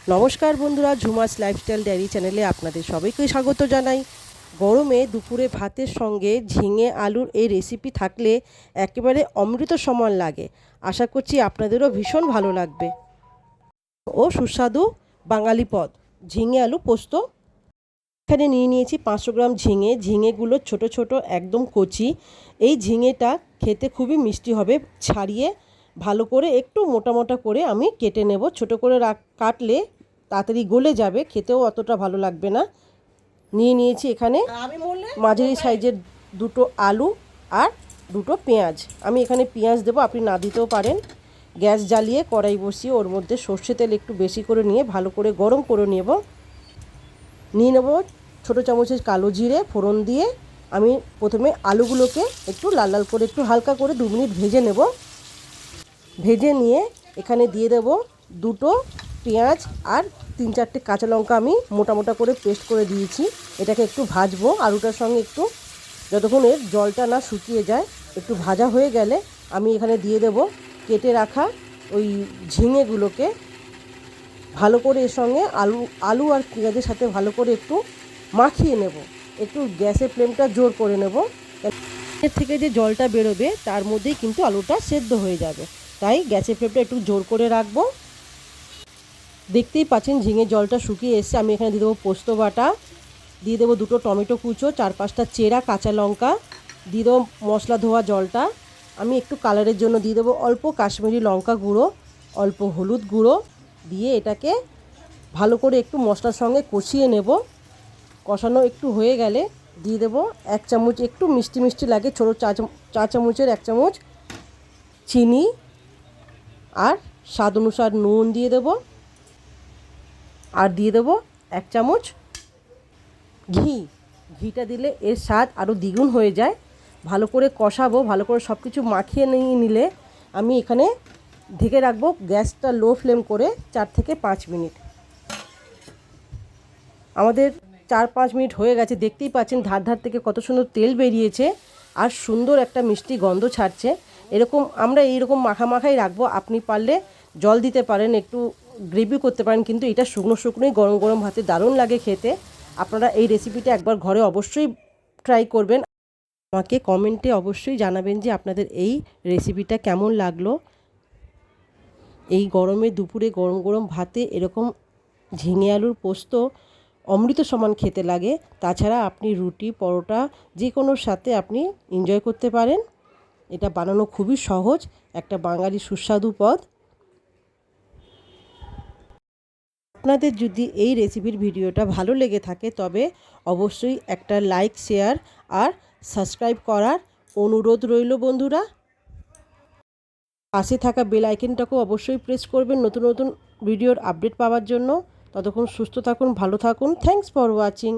নমস্কার বন্ধুরা, Jhuma's lifestyle diary চ্যানেলে আপনাদের সবাইকে স্বাগত জানাই। গরমে দুপুরে ভাতের সঙ্গে ঝিঙে আলুর এই রেসিপি থাকলে একেবারে অমৃত সমান লাগে। আশা করছি আপনাদেরও ভীষণ ভালো লাগবে ও সুস্বাদু বাঙালি পদ ঝিঙে আলু পোস্ত। এখানে নিয়ে নিয়েছি 500 গ্রাম ঝিঙে। ঝিঙেগুলো ছোট ছোট একদম কচি। এই ঝিঙেটা খেতে খুবই মিষ্টি হবে। ছাড়িয়ে ভালো করে একটু মোটা মোটা করে আমি কেটে নেব। ছোট করে কাটলে তাড়াতাড়ি গলে যাবে, খেতেও অতটা ভালো লাগবে না। নিয়ে নিয়েছি এখানে মাঝারি সাইজের দুটো আলু আর দুটো পেঁয়াজ। আমি এখানে পেঁয়াজ দেবো, আপনি না দিতেও পারেন। গ্যাস জ্বালিয়ে কড়াই বসিয়ে ওর মধ্যে সর্ষে তেল একটু বেশি করে নিয়ে ভালো করে গরম করে নিয়ে নেব ছোটো চামচের কালো জিরে ফোড়ন দিয়ে। আমি প্রথমে আলুগুলোকে একটু লাল লাল করে একটু হালকা করে 2 মিনিট ভেজে নেব। ভেজে নিয়ে এখানে দিয়ে দেব দুটো পেঁয়াজ আর 3-4টে কাঁচা লঙ্কা আমি মোটা মোটা করে পেস্ট করে দিয়েছি। এটাকে একটু ভাজবো আলুটার সঙ্গে একটু, যতক্ষণ এর জলটা না শুকিয়ে যায়। একটু ভাজা হয়ে গেলে আমি এখানে দিয়ে দেব কেটে রাখা ওই ঝিঙেগুলোকে। ভালো করে এর সঙ্গে আলু আর পেঁয়াজের সাথে ভালো করে একটু মাখিয়ে নেব। একটু গ্যাসের ফ্লেমটা জোর করে নেব। এর থেকে যে জলটা বেরোবে তার মধ্যেই কিন্তু আলুটা সেদ্ধ হয়ে যাবে, তাই গ্যাসের ফ্লেমটা একটু জোর করে রাখবো। দেখতেই পাচ্ছেন ঝিঙে জলটা শুকিয়ে এসছে। আমি এখানে দিয়ে দেবো পোস্ত বাটা, দিয়ে দেবো দুটো টমেটো কুচো, 4-5টা চেরা কাঁচা লঙ্কা, দিয়ে দেবো মশলা ধোয়া জলটা। আমি একটু কালারের জন্য দিয়ে দেবো অল্প কাশ্মীরি লঙ্কা গুঁড়ো, অল্প হলুদ গুঁড়ো দিয়ে এটাকে ভালো করে একটু মশলার সঙ্গে কষিয়ে নেব। কষানো একটু হয়ে গেলে দিয়ে দেবো 1 চামচ, একটু মিষ্টি মিষ্টি লাগে, ছোটো 4 চামচের 1 চামচ চিনি আর স্বাদ অনুসার নুন দিয়ে দেবো। আর দিয়ে দেবো 1 চামচ ঘিটা দিলে এর স্বাদ আরও দ্বিগুণ হয়ে যায়। ভালো করে কষাবো, ভালো করে সব কিছু মাখিয়ে নিলে আমি এখানে ঢেকে রাখবো গ্যাসটা লো ফ্লেম করে 4 থেকে 5 মিনিট। আমাদের 4-5 মিনিট হয়ে গেছে। দেখতেই পাচ্ছেন ধার ধার থেকে কত সুন্দর তেল বেরিয়েছে আর সুন্দর একটা মিষ্টি গন্ধ ছাড়ছে। আমরা এইরকম মাখাই রাখবো। আপনি পারলে জল দিতে পারেন, একটু গ্রেভি করতে পারেন, কিন্তু এটা শুকনো শুকনোই গরম গরম ভাতে দারুণ লাগে খেতে। আপনারা এই রেসিপিটা একবার ঘরে অবশ্যই ট্রাই করবেন। আমাকে কমেন্টে অবশ্যই জানাবেন যে আপনাদের এই রেসিপিটা কেমন লাগলো। এই গরমে দুপুরে গরম গরম ভাতে এরকম ঝিঙে আলুর পোস্ত অমৃত সমান খেতে লাগে। তাছাড়া আপনি রুটি পরোটা যে কোনোর সাথে আপনি এনজয় করতে পারেন। এটা বানানো খুবই সহজ, একটা বাঙালি সুস্বাদু পদ। আপনাদের যদি এই রেসিপির ভিডিওটা ভালো লেগে থাকে তবে অবশ্যই একটা লাইক, শেয়ার আর সাবস্ক্রাইব করার অনুরোধ রইল বন্ধুরা। পাশে থাকা বেল আইকনটাকেও অবশ্যই প্রেস করবেন নতুন নতুন ভিডিওর আপডেট পাওয়ার জন্য। ততক্ষণ সুস্থ থাকুন, ভালো থাকুন। Thanks for watching.